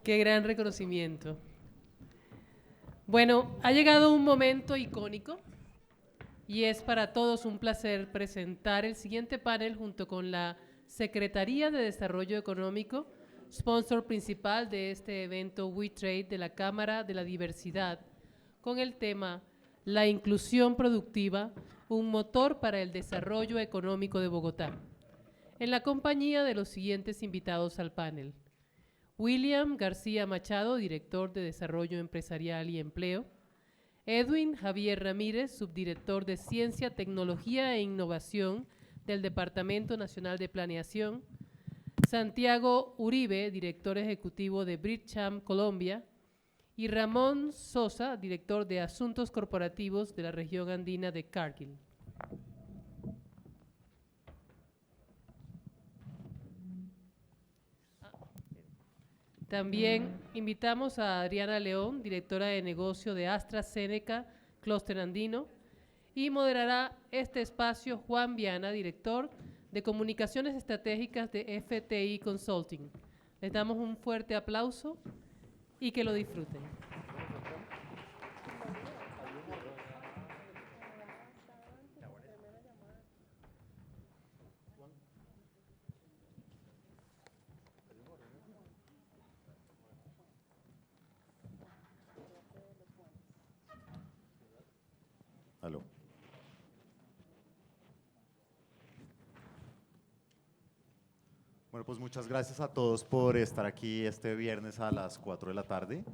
Qué gran reconocimiento. Bueno, ha llegado un momento icónico y es para todos un placer presentar el siguiente panel junto con la Secretaría de Desarrollo Económico, sponsor principal de este evento WeTrade de la Cámara de la Diversidad, con el tema La inclusión productiva, un motor para el desarrollo económico de Bogotá, en la compañía de los siguientes invitados al panel. William García Machado, director de Desarrollo Empresarial y Empleo. Edwin Javier Ramírez, subdirector de Ciencia, Tecnología e Innovación del Departamento Nacional de Planeación. Santiago Uribe, director ejecutivo de Bridgecham Colombia. Y Ramón Sosa, director de Asuntos Corporativos de la región andina de Cargill. También invitamos a Adriana León, directora de negocio de AstraZeneca, Clúster Andino, y moderará este espacio Juan Viana, director de Comunicaciones Estratégicas de FTI Consulting. Les damos un fuerte aplauso y que lo disfruten. Aló. Bueno, pues muchas gracias a todos por estar aquí este viernes a las 4 de la tarde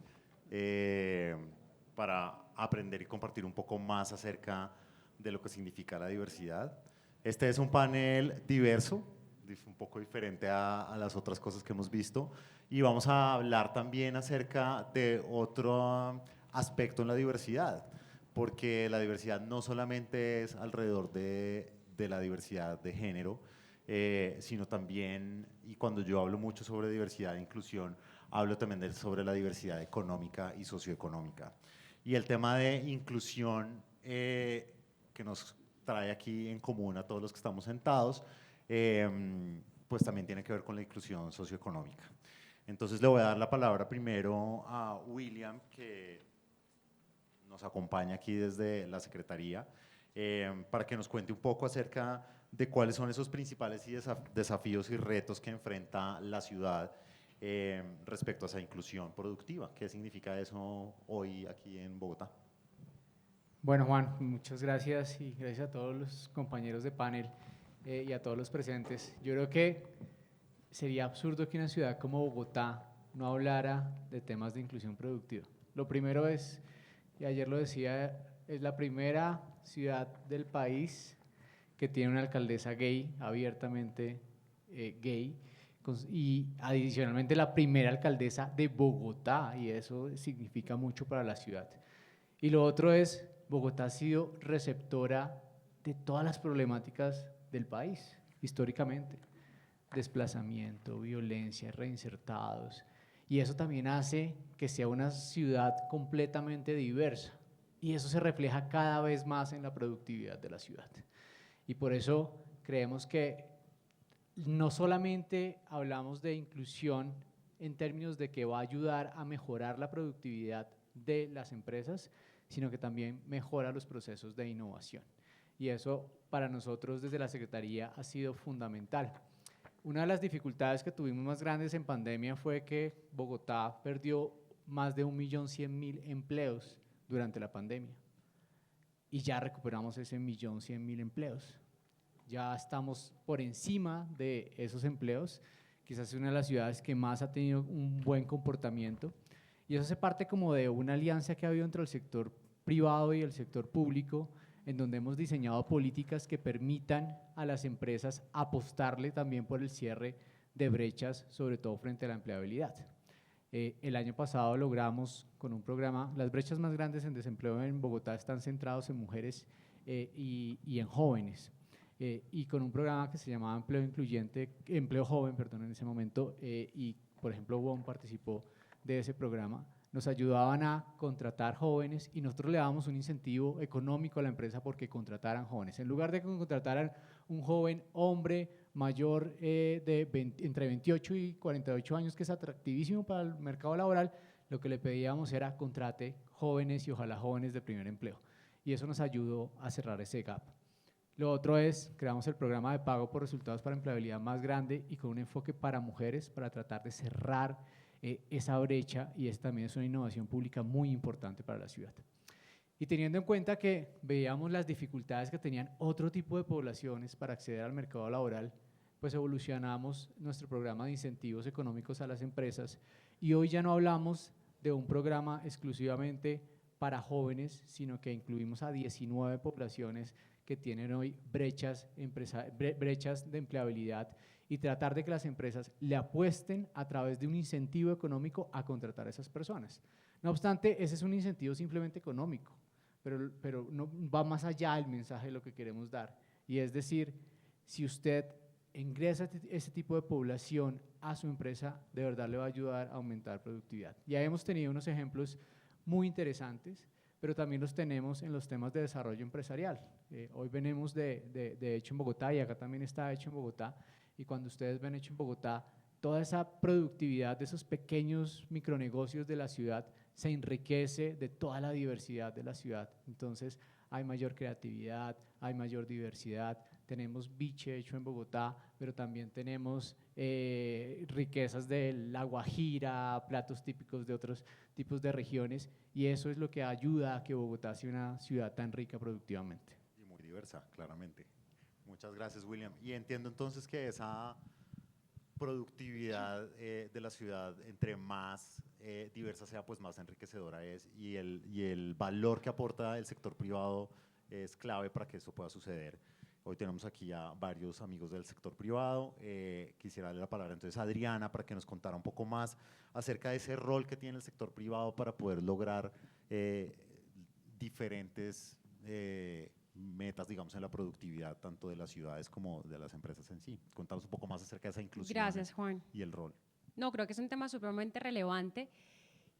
para aprender y compartir un poco más acerca de lo que significa la diversidad. Este es un panel diverso, un poco diferente a las otras cosas que hemos visto, y vamos a hablar también acerca de otro aspecto en la diversidad, porque la diversidad no solamente es alrededor de la diversidad de género, sino también, y cuando yo hablo mucho sobre diversidad e inclusión, hablo también sobre la diversidad económica y socioeconómica. Y el tema de inclusión que nos trae aquí en común a todos los que estamos sentados, pues también tiene que ver con la inclusión socioeconómica. Entonces le voy a dar la palabra primero a William, que nos acompaña aquí desde la Secretaría, para que nos cuente un poco acerca de cuáles son esos principales desafíos y retos que enfrenta la ciudad respecto a esa inclusión productiva. ¿Qué significa eso hoy aquí en Bogotá? Bueno, Juan, muchas gracias y gracias a todos los compañeros de panel y a todos los presentes. Yo creo que sería absurdo que una ciudad como Bogotá no hablara de temas de inclusión productiva. Lo primero es, y ayer lo decía, es la primera ciudad del país que tiene una alcaldesa gay, abiertamente gay, y adicionalmente la primera alcaldesa de Bogotá, y eso significa mucho para la ciudad. Y lo otro es, Bogotá ha sido receptora de todas las problemáticas del país, históricamente. Desplazamiento, violencia, reinsertados. Y eso también hace que sea una ciudad completamente diversa. Y eso se refleja cada vez más en la productividad de la ciudad. Y por eso creemos que no solamente hablamos de inclusión en términos de que va a ayudar a mejorar la productividad de las empresas, sino que también mejora los procesos de innovación. Y eso para nosotros desde la Secretaría ha sido fundamental. Una de las dificultades que tuvimos más grandes en pandemia fue que Bogotá perdió más de 1.100.000 empleos durante la pandemia. Y ya recuperamos ese 1.100.000 empleos. Ya estamos por encima de esos empleos. Quizás es una de las ciudades que más ha tenido un buen comportamiento. Y eso hace parte como de una alianza que ha habido entre el sector privado y el sector público, en donde hemos diseñado políticas que permitan a las empresas apostarle también por el cierre de brechas, sobre todo frente a la empleabilidad. El año pasado logramos con un programa, las brechas más grandes en desempleo en Bogotá están centrados en mujeres y en jóvenes. Y con un programa que se llamaba Empleo Joven, perdón, en ese momento, y por ejemplo WOM participó de ese programa, nos ayudaban a contratar jóvenes y nosotros le dábamos un incentivo económico a la empresa porque contrataran jóvenes. En lugar de que contrataran un joven hombre mayor entre 28 y 48 años, que es atractivísimo para el mercado laboral, lo que le pedíamos era contrate jóvenes y ojalá jóvenes de primer empleo. Y eso nos ayudó a cerrar ese gap. Lo otro es, creamos el programa de pago por resultados para empleabilidad más grande y con un enfoque para mujeres para tratar de cerrar esa brecha, y esta también es una innovación pública muy importante para la ciudad. Y teniendo en cuenta que veíamos las dificultades que tenían otro tipo de poblaciones para acceder al mercado laboral, pues evolucionamos nuestro programa de incentivos económicos a las empresas y hoy ya no hablamos de un programa exclusivamente para jóvenes, sino que incluimos a 19 poblaciones que tienen hoy brechas de empleabilidad y tratar de que las empresas le apuesten a través de un incentivo económico a contratar a esas personas. No obstante, ese es un incentivo simplemente económico, pero no va más allá del mensaje de lo que queremos dar. Y es decir, si usted ingresa ese tipo de población a su empresa, de verdad le va a ayudar a aumentar productividad. Ya hemos tenido unos ejemplos muy interesantes, pero también los tenemos en los temas de desarrollo empresarial. Hoy venimos de Hecho en Bogotá y acá también está Hecho en Bogotá, y cuando ustedes ven Hecho en Bogotá, toda esa productividad de esos pequeños micronegocios de la ciudad se enriquece de toda la diversidad de la ciudad. Entonces hay mayor creatividad, hay mayor diversidad, tenemos biche hecho en Bogotá, pero también tenemos riquezas de La Guajira, platos típicos de otros tipos de regiones, y eso es lo que ayuda a que Bogotá sea una ciudad tan rica productivamente. Y muy diversa, claramente. Muchas gracias, William. Y entiendo entonces que esa productividad de la ciudad, entre más diversa sea, pues más enriquecedora es, y el valor que aporta el sector privado es clave para que eso pueda suceder. Hoy tenemos aquí a varios amigos del sector privado. Quisiera darle la palabra entonces a Adriana para que nos contara un poco más acerca de ese rol que tiene el sector privado para poder lograr diferentes metas, digamos, en la productividad tanto de las ciudades como de las empresas en sí. Contanos un poco más acerca de esa inclusión. Gracias, Juan. Y el rol. No, creo que es un tema supremamente relevante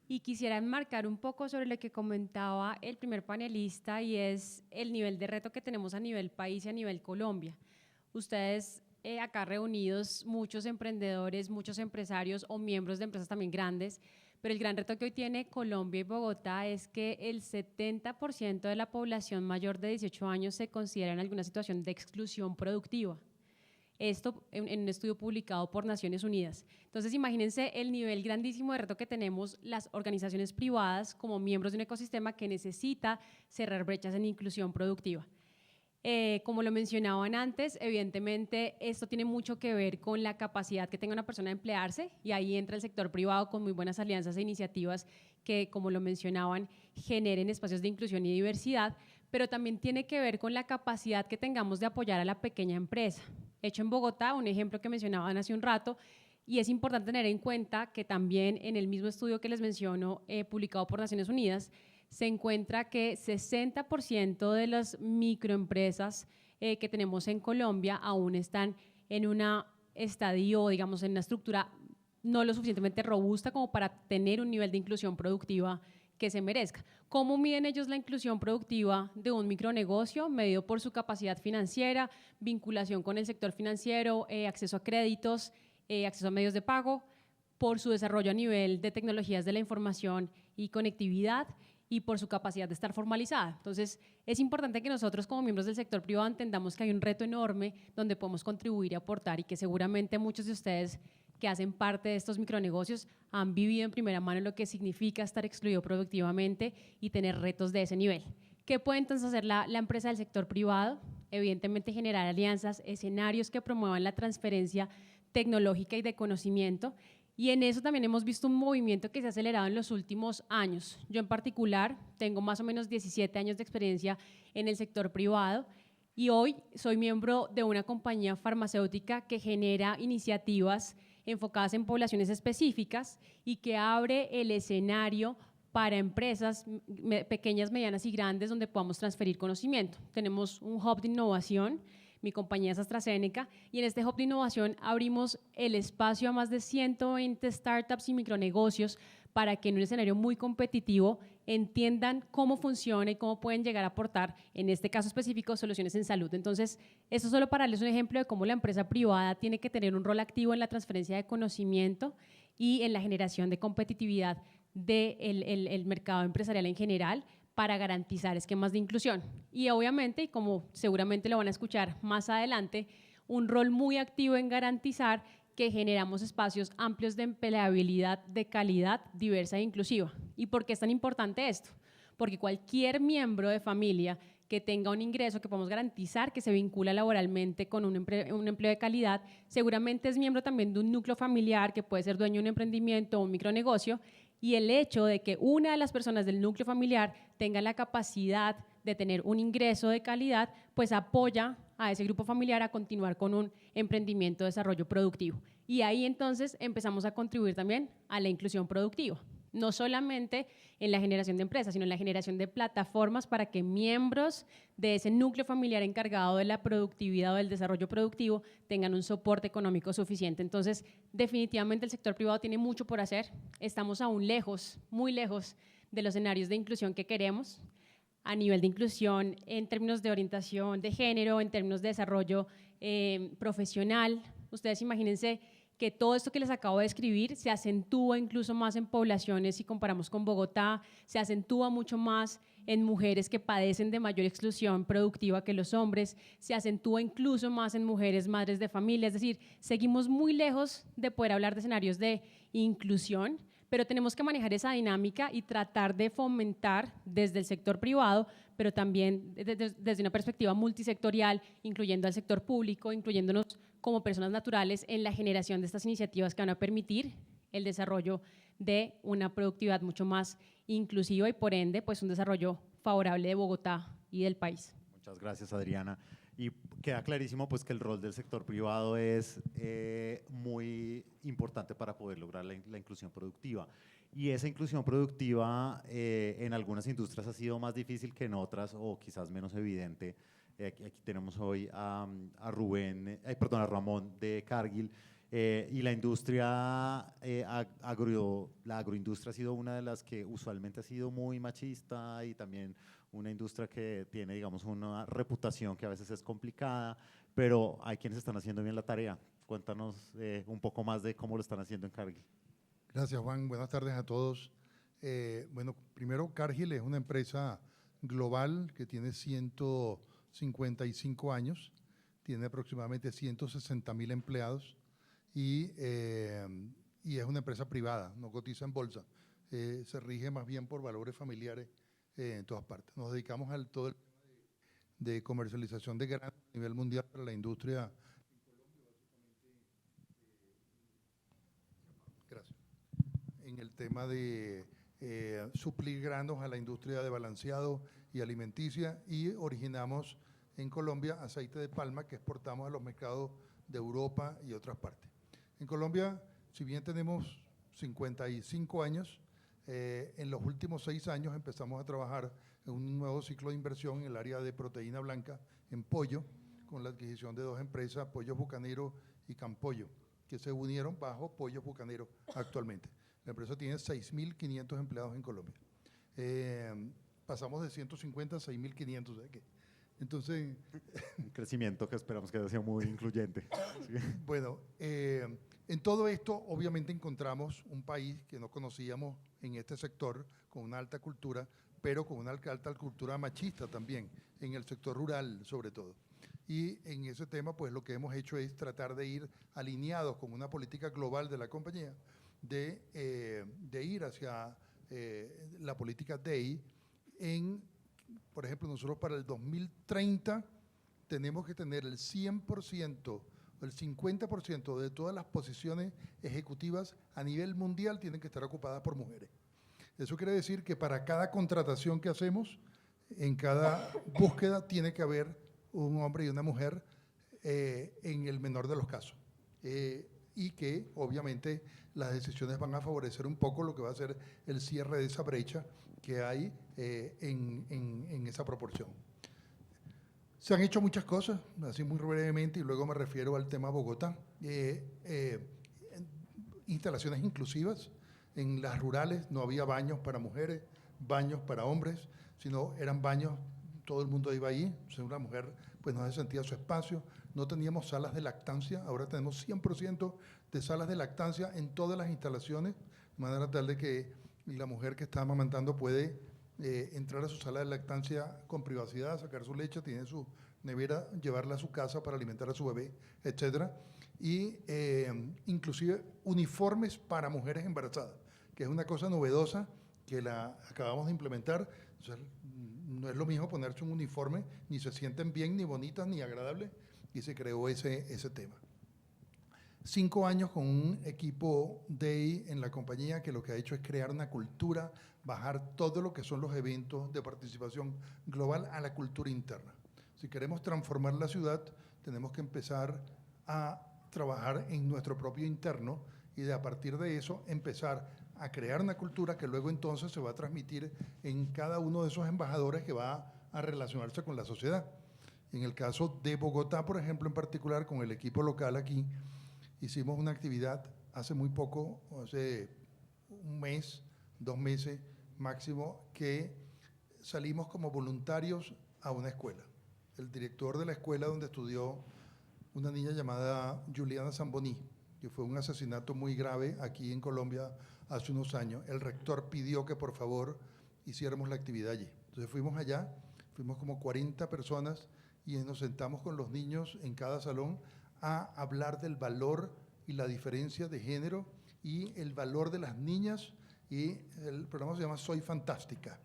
y quisiera enmarcar un poco sobre lo que comentaba el primer panelista, y es el nivel de reto que tenemos a nivel país y a nivel Colombia. Ustedes acá reunidos, muchos emprendedores, muchos empresarios o miembros de empresas también grandes, pero el gran reto que hoy tiene Colombia y Bogotá es que el 70% de la población mayor de 18 años se considera en alguna situación de exclusión productiva. Esto en un estudio publicado por Naciones Unidas. Entonces, imagínense el nivel grandísimo de reto que tenemos las organizaciones privadas como miembros de un ecosistema que necesita cerrar brechas en inclusión productiva. Como lo mencionaban antes, evidentemente esto tiene mucho que ver con la capacidad que tenga una persona de emplearse, y ahí entra el sector privado con muy buenas alianzas e iniciativas que, como lo mencionaban, generen espacios de inclusión y diversidad, pero también tiene que ver con la capacidad que tengamos de apoyar a la pequeña empresa. Hecho en Bogotá, un ejemplo que mencionaban hace un rato, y es importante tener en cuenta que también en el mismo estudio que les menciono, publicado por Naciones Unidas, se encuentra que 60% de las microempresas que tenemos en Colombia aún están en un estadio, digamos, en una estructura no lo suficientemente robusta como para tener un nivel de inclusión productiva que se merezca. ¿Cómo miden ellos la inclusión productiva de un micronegocio? Medido por su capacidad financiera, vinculación con el sector financiero, acceso a créditos, acceso a medios de pago, por su desarrollo a nivel de tecnologías de la información y conectividad, y por su capacidad de estar formalizada. Entonces, es importante que nosotros como miembros del sector privado entendamos que hay un reto enorme donde podemos contribuir y aportar, y que seguramente muchos de ustedes que hacen parte de estos micronegocios han vivido en primera mano lo que significa estar excluido productivamente y tener retos de ese nivel. ¿Qué puede entonces hacer la empresa del sector privado? Evidentemente generar alianzas, escenarios que promuevan la transferencia tecnológica y de conocimiento, y en eso también hemos visto un movimiento que se ha acelerado en los últimos años. Yo en particular tengo más o menos 17 años de experiencia en el sector privado, y hoy soy miembro de una compañía farmacéutica que genera iniciativas enfocadas en poblaciones específicas y que abre el escenario para empresas pequeñas, medianas y grandes donde podamos transferir conocimiento. Tenemos un hub de innovación, mi compañía es AstraZeneca, y en este hub de innovación abrimos el espacio a más de 120 startups y micronegocios para que en un escenario muy competitivo entiendan cómo funciona y cómo pueden llegar a aportar, en este caso específico, soluciones en salud. Entonces, eso solo para darles un ejemplo de cómo la empresa privada tiene que tener un rol activo en la transferencia de conocimiento y en la generación de competitividad del mercado empresarial en general para garantizar esquemas de inclusión. Y obviamente, y como seguramente lo van a escuchar más adelante, un rol muy activo en garantizar que generamos espacios amplios de empleabilidad de calidad, diversa e inclusiva. ¿Y por qué es tan importante esto? Porque cualquier miembro de familia que tenga un ingreso que podamos garantizar que se vincula laboralmente con un empleo de calidad, seguramente es miembro también de un núcleo familiar que puede ser dueño de un emprendimiento o un micronegocio, y el hecho de que una de las personas del núcleo familiar tenga la capacidad de tener un ingreso de calidad, pues apoya a ese grupo familiar a continuar con un emprendimiento de desarrollo productivo. Y ahí entonces empezamos a contribuir también a la inclusión productiva, no solamente en la generación de empresas, sino en la generación de plataformas para que miembros de ese núcleo familiar encargado de la productividad o del desarrollo productivo tengan un soporte económico suficiente. Entonces, definitivamente el sector privado tiene mucho por hacer. Estamos aún lejos, muy lejos de los escenarios de inclusión que queremos, a nivel de inclusión en términos de orientación de género, en términos de desarrollo profesional. Ustedes imagínense que todo esto que les acabo de describir se acentúa incluso más en poblaciones, si comparamos con Bogotá, se acentúa mucho más en mujeres que padecen de mayor exclusión productiva que los hombres, se acentúa incluso más en mujeres madres de familia, es decir, seguimos muy lejos de poder hablar de escenarios de inclusión, pero tenemos que manejar esa dinámica y tratar de fomentar desde el sector privado, pero también desde una perspectiva multisectorial, incluyendo al sector público, incluyéndonos como personas naturales en la generación de estas iniciativas que van a permitir el desarrollo de una productividad mucho más inclusiva y por ende pues un desarrollo favorable de Bogotá y del país. Muchas gracias, Adriana. Y queda clarísimo pues, que el rol del sector privado es muy importante para poder lograr la inclusión productiva. Y esa inclusión productiva en algunas industrias ha sido más difícil que en otras o quizás menos evidente. Aquí tenemos hoy a Ramón de Cargill. Y la industria, la agroindustria ha sido una de las que usualmente ha sido muy machista y también una industria que tiene, digamos, una reputación que a veces es complicada, pero hay quienes están haciendo bien la tarea. Cuéntanos un poco más de cómo lo están haciendo en Cargill. Gracias, Juan. Buenas tardes a todos. Bueno, primero, Cargill es una empresa global que tiene 155 años, tiene aproximadamente 160.000 empleados y es una empresa privada, no cotiza en bolsa, se rige más bien por valores familiares en todas partes. Nos dedicamos al todo el tema de comercialización de granos a nivel mundial para la industria. Gracias. En el tema de suplir granos a la industria de balanceado y alimenticia, y originamos en Colombia aceite de palma que exportamos a los mercados de Europa y otras partes. En Colombia, si bien tenemos 55 años, en los últimos 6 años empezamos a trabajar en un nuevo ciclo de inversión en el área de proteína blanca en pollo, con la adquisición de 2 empresas, Pollos Bucaneros y Campollo, que se unieron bajo Pollos Bucaneros actualmente. La empresa tiene 6.500 empleados en Colombia. Pasamos de 150 a 6.500. Entonces… Un crecimiento que esperamos que sea muy incluyente. Sí. Bueno, en todo esto obviamente encontramos un país que no conocíamos en este sector, con una alta cultura, pero con una alta cultura machista también, en el sector rural sobre todo. Y en ese tema, pues lo que hemos hecho es tratar de ir alineados con una política global de la compañía, de ir hacia la política DEI. Por ejemplo, nosotros para el 2030 tenemos que tener el 100%, el 50% de todas las posiciones ejecutivas a nivel mundial tienen que estar ocupadas por mujeres. Eso quiere decir que para cada contratación que hacemos, en cada búsqueda tiene que haber un hombre y una mujer en el menor de los casos. Y que obviamente las decisiones van a favorecer un poco lo que va a ser el cierre de esa brecha que hay en esa proporción. Se han hecho muchas cosas, así muy brevemente, y luego me refiero al tema Bogotá. Instalaciones inclusivas. En las rurales no había baños para mujeres, baños para hombres, sino eran baños, todo el mundo iba ahí, o sea, una mujer pues no se sentía su espacio, no teníamos salas de lactancia, ahora tenemos 100% de salas de lactancia en todas las instalaciones, de manera tal de que la mujer que está amamantando puede entrar a su sala de lactancia con privacidad, sacar su leche, tiene su nevera, llevarla a su casa para alimentar a su bebé, etcétera. Y inclusive uniformes para mujeres embarazadas, que es una cosa novedosa que la acabamos de implementar. O sea, no es lo mismo ponerse un uniforme, ni se sienten bien, ni bonitas, ni agradables, y se creó ese tema. 5 años con un equipo DEI en la compañía que lo que ha hecho es crear una cultura, bajar todo lo que son los eventos de participación global a la cultura interna. Si queremos transformar la ciudad, tenemos que empezar a trabajar en nuestro propio interno y a partir de eso empezar a crear una cultura que luego entonces se va a transmitir en cada uno de esos embajadores que va a relacionarse con la sociedad. En el caso de Bogotá, por ejemplo, en particular, con el equipo local aquí, hicimos una actividad hace muy poco, hace un mes, 2 meses máximo, que salimos como voluntarios a una escuela. El director de la escuela donde estudió una niña llamada Juliana Zamboní, que fue un asesinato muy grave aquí en Colombia hace unos años, el rector pidió que por favor hiciéramos la actividad allí. Entonces fuimos allá, fuimos como 40 personas y nos sentamos con los niños en cada salón a hablar del valor y la diferencia de género y el valor de las niñas, y el programa se llama Soy Fantástica,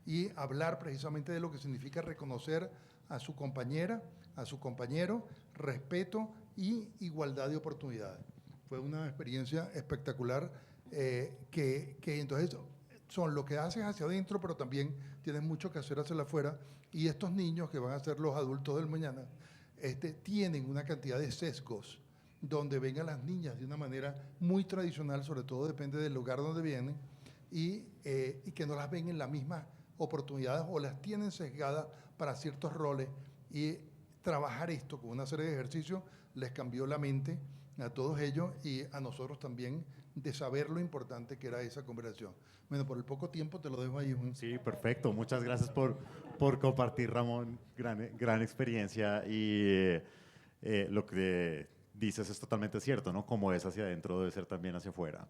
y hablar precisamente de lo que significa reconocer a su compañera, a su compañero, respeto y igualdad de oportunidades. Fue una experiencia espectacular que entonces son lo que haces hacia adentro, pero también tienes mucho que hacer hacia afuera, y estos niños que van a ser los adultos del mañana tienen una cantidad de sesgos donde ven a las niñas de una manera muy tradicional, sobre todo depende del lugar donde vienen, y que no las ven en las mismas oportunidades o las tienen sesgadas para ciertos roles, y trabajar esto con una serie de ejercicios les cambió la mente a todos ellos y a nosotros también, de saber lo importante que era esa conversación. Bueno, por el poco tiempo te lo dejo ahí, Juan. Sí, perfecto. Muchas gracias por compartir, Ramón. Gran experiencia y lo que dices es totalmente cierto, ¿no? Como es hacia adentro, debe ser también hacia afuera.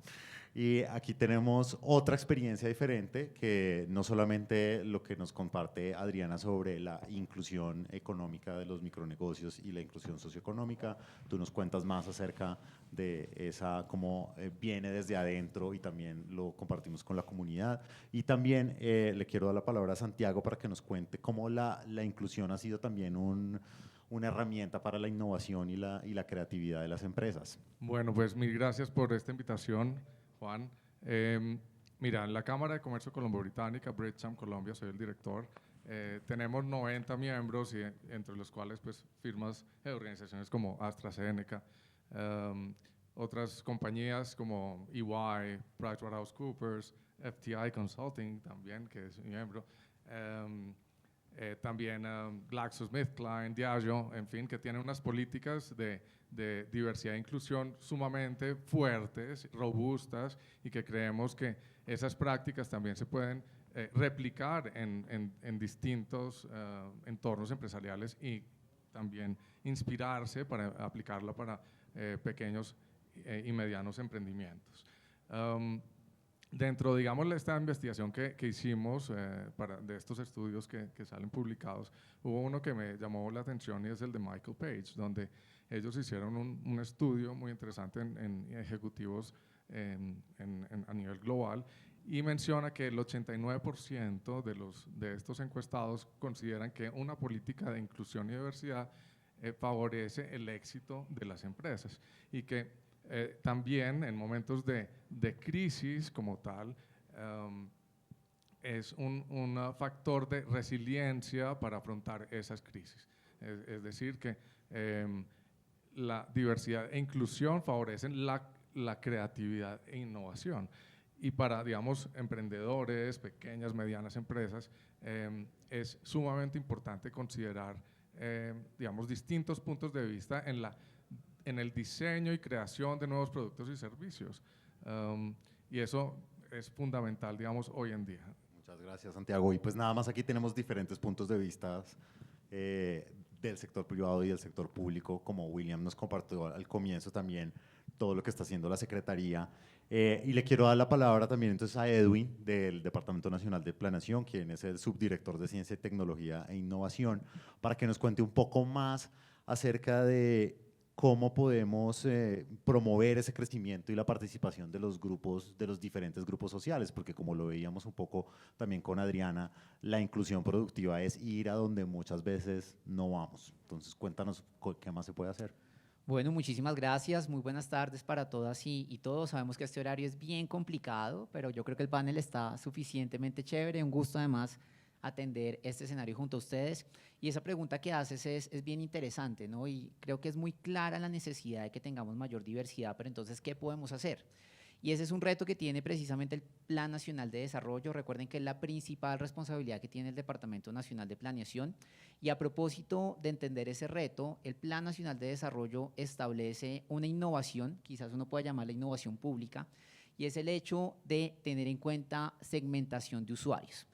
Y aquí tenemos otra experiencia diferente, que no solamente lo que nos comparte Adriana sobre la inclusión económica de los micronegocios y la inclusión socioeconómica, tú nos cuentas más acerca de esa, cómo viene desde adentro y también lo compartimos con la comunidad. Y también le quiero dar la palabra a Santiago para que nos cuente cómo la inclusión ha sido también una herramienta para la innovación y la creatividad de las empresas. Bueno, pues mil gracias por esta invitación, Juan. Mira, en la Cámara de Comercio Colombo-Británica, Bridgetown, Colombia, soy el director. Tenemos 90 miembros, y entre los cuales pues, firmas de organizaciones como AstraZeneca, otras compañías como EY, PricewaterhouseCoopers, FTI Consulting también, que es miembro, también GlaxoSmithKline, Diageo, en fin, que tienen unas políticas de diversidad e inclusión sumamente fuertes, robustas, y que creemos que esas prácticas también se pueden replicar en distintos entornos empresariales y también inspirarse para aplicarla para pequeños y medianos emprendimientos. Dentro, digamos, de esta investigación que hicimos de estos estudios que salen publicados, hubo uno que me llamó la atención y es el de Michael Page, donde ellos hicieron un estudio muy interesante en ejecutivos a nivel global, y menciona que el 89% de estos encuestados consideran que una política de inclusión y diversidad favorece el éxito de las empresas, y que también en momentos de crisis como tal, es un factor de resiliencia para afrontar esas crisis. Es decir, que la diversidad e inclusión favorecen la creatividad e innovación. Y para, digamos, emprendedores, pequeñas, medianas empresas, es sumamente importante considerar, digamos, distintos puntos de vista en el diseño y creación de nuevos productos y servicios. Y eso es fundamental, digamos, hoy en día. Muchas gracias, Santiago. Y pues nada más aquí tenemos diferentes puntos de vista del sector privado y del sector público, como William nos compartió al comienzo también todo lo que está haciendo la Secretaría. Y le quiero dar la palabra también entonces a Edwin del Departamento Nacional de Planeación, quien es el subdirector de Ciencia, Tecnología e Innovación, para que nos cuente un poco más acerca de cómo podemos promover ese crecimiento y la participación de los grupos, de los diferentes grupos sociales, porque como lo veíamos un poco también con Adriana, la inclusión productiva es ir a donde muchas veces no vamos. Entonces, cuéntanos qué más se puede hacer. Bueno, muchísimas gracias, muy buenas tardes para todas y todos. Sabemos que este horario es bien complicado, pero yo creo que el panel está suficientemente chévere, un gusto además atender este escenario junto a ustedes. Y esa pregunta que haces es bien interesante, ¿no? Y creo que es muy clara la necesidad de que tengamos mayor diversidad, pero entonces, ¿qué podemos hacer? Y ese es un reto que tiene precisamente el Plan Nacional de Desarrollo. Recuerden que es la principal responsabilidad que tiene el Departamento Nacional de Planeación. Y a propósito de entender ese reto, el Plan Nacional de Desarrollo establece una innovación, quizás uno pueda llamarla innovación pública, y es el hecho de tener en cuenta segmentación de usuarios.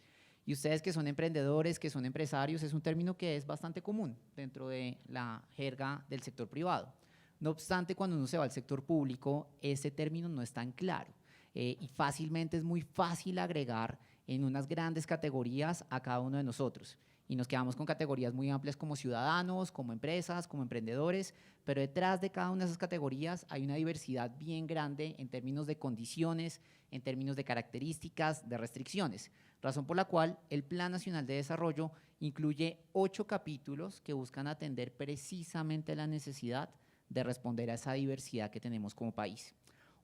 Y ustedes que son emprendedores, que son empresarios, es un término que es bastante común dentro de la jerga del sector privado. No obstante, cuando uno se va al sector público, ese término no es tan claro y fácilmente es muy fácil agregar en unas grandes categorías a cada uno de nosotros. Y nos quedamos con categorías muy amplias como ciudadanos, como empresas, como emprendedores, pero detrás de cada una de esas categorías hay una diversidad bien grande en términos de condiciones, en términos de características, de restricciones. Razón por la cual el Plan Nacional de Desarrollo incluye 8 capítulos que buscan atender precisamente la necesidad de responder a esa diversidad que tenemos como país.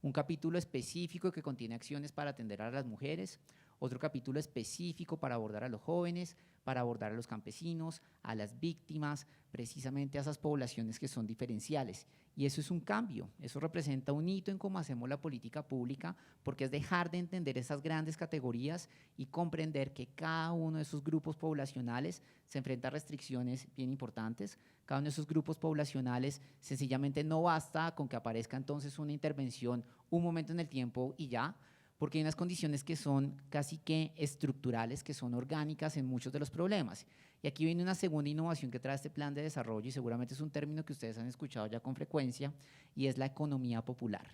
Un capítulo específico que contiene acciones para atender a las mujeres, otro capítulo específico para abordar a los jóvenes, para abordar a los campesinos, a las víctimas, precisamente a esas poblaciones que son diferenciales. Y eso es un cambio, eso representa un hito en cómo hacemos la política pública, porque es dejar de entender esas grandes categorías y comprender que cada uno de esos grupos poblacionales se enfrenta a restricciones bien importantes. Cada uno de esos grupos poblacionales sencillamente no basta con que aparezca entonces una intervención un momento en el tiempo y ya, porque hay unas condiciones que son casi que estructurales, que son orgánicas en muchos de los problemas. Y aquí viene una segunda innovación que trae este plan de desarrollo, y seguramente es un término que ustedes han escuchado ya con frecuencia, y es la economía popular.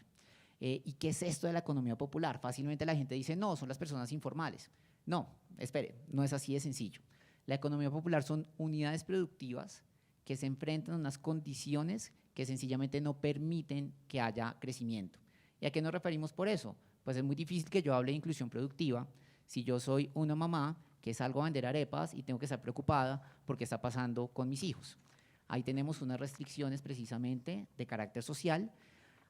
¿Y qué es esto de la economía popular? Fácilmente la gente dice, no, son las personas informales. No, espere, no es así de sencillo. La economía popular son unidades productivas que se enfrentan a unas condiciones que sencillamente no permiten que haya crecimiento. ¿Y a qué nos referimos por eso? Pues es muy difícil que yo hable de inclusión productiva si yo soy una mamá que salgo a vender arepas y tengo que estar preocupada por qué está pasando con mis hijos. Ahí tenemos unas restricciones precisamente de carácter social.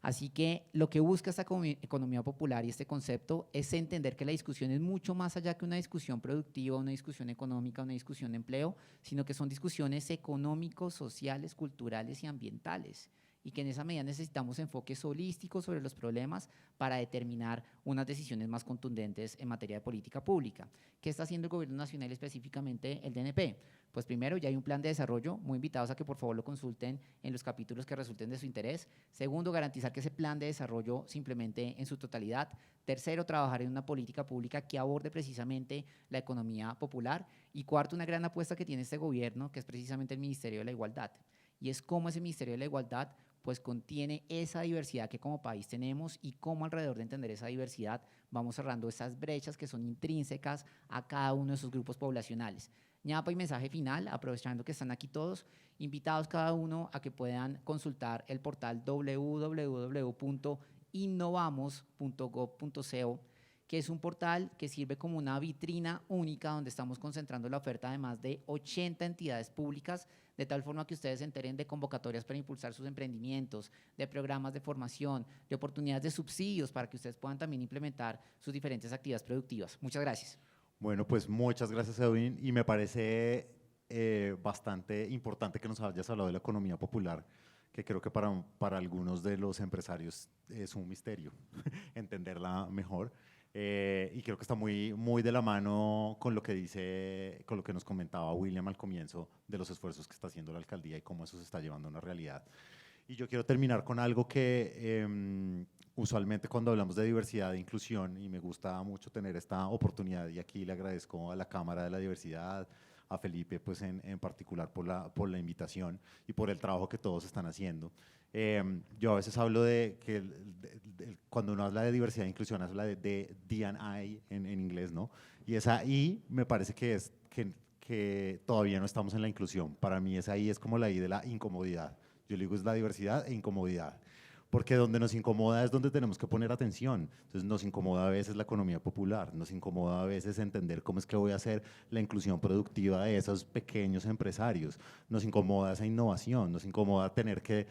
Así que lo que busca esta economía popular y este concepto es entender que la discusión es mucho más allá que una discusión productiva, una discusión económica, una discusión de empleo, sino que son discusiones económicos, sociales, culturales y ambientales. Y que en esa medida necesitamos enfoques holísticos sobre los problemas para determinar unas decisiones más contundentes en materia de política pública. ¿Qué está haciendo el Gobierno Nacional, específicamente el DNP? Pues primero, ya hay un plan de desarrollo, muy invitados a que por favor lo consulten en los capítulos que resulten de su interés. Segundo, garantizar que ese plan de desarrollo se implemente en su totalidad. Tercero, trabajar en una política pública que aborde precisamente la economía popular. Y cuarto, una gran apuesta que tiene este gobierno, que es precisamente el Ministerio de la Igualdad. Y es cómo ese Ministerio de la Igualdad pues contiene esa diversidad que como país tenemos y cómo alrededor de entender esa diversidad vamos cerrando esas brechas que son intrínsecas a cada uno de esos grupos poblacionales. Ñapa y mensaje final, aprovechando que están aquí todos, invitados cada uno a que puedan consultar el portal www.innovamos.gov.co, que es un portal que sirve como una vitrina única donde estamos concentrando la oferta de más de 80 entidades públicas, de tal forma que ustedes se enteren de convocatorias para impulsar sus emprendimientos, de programas de formación, de oportunidades de subsidios para que ustedes puedan también implementar sus diferentes actividades productivas. Muchas gracias. Bueno, pues muchas gracias, Edwin, y me parece bastante importante que nos hayas hablado de la economía popular, que creo que para algunos de los empresarios es un misterio entenderla mejor. Y creo que está muy de la mano con lo que con lo que nos comentaba William al comienzo de los esfuerzos que está haciendo la alcaldía y cómo eso se está llevando a una realidad. Y yo quiero terminar con algo que usualmente cuando hablamos de diversidad e inclusión, y me gusta mucho tener esta oportunidad, y aquí le agradezco a la Cámara de la Diversidad, a Felipe pues en particular por la invitación y por el trabajo que todos están haciendo. Yo a veces hablo de que cuando uno habla de diversidad e inclusión, habla de D&I en inglés, ¿no? Y esa I me parece que es que todavía no estamos en la inclusión. Para mí esa I es como la I de la incomodidad. Yo le digo es la diversidad e incomodidad. Porque donde nos incomoda es donde tenemos que poner atención. Entonces nos incomoda a veces la economía popular, nos incomoda a veces entender cómo es que voy a hacer la inclusión productiva de esos pequeños empresarios, nos incomoda esa innovación, nos incomoda tener que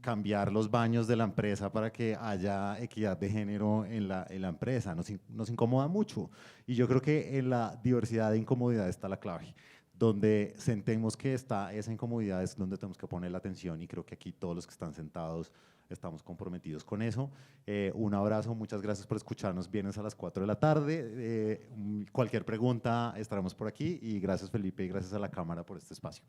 cambiar los baños de la empresa para que haya equidad de género en la empresa, nos incomoda mucho. Y yo creo que en la diversidad e incomodidad está la clave. Donde sentemos que está esa incomodidad es donde tenemos que poner la atención, y creo que aquí todos los que están sentados estamos comprometidos con eso. Un abrazo, muchas gracias por escucharnos, vienes a las 4 de la tarde, cualquier pregunta estaremos por aquí, y gracias Felipe y gracias a la Cámara por este espacio.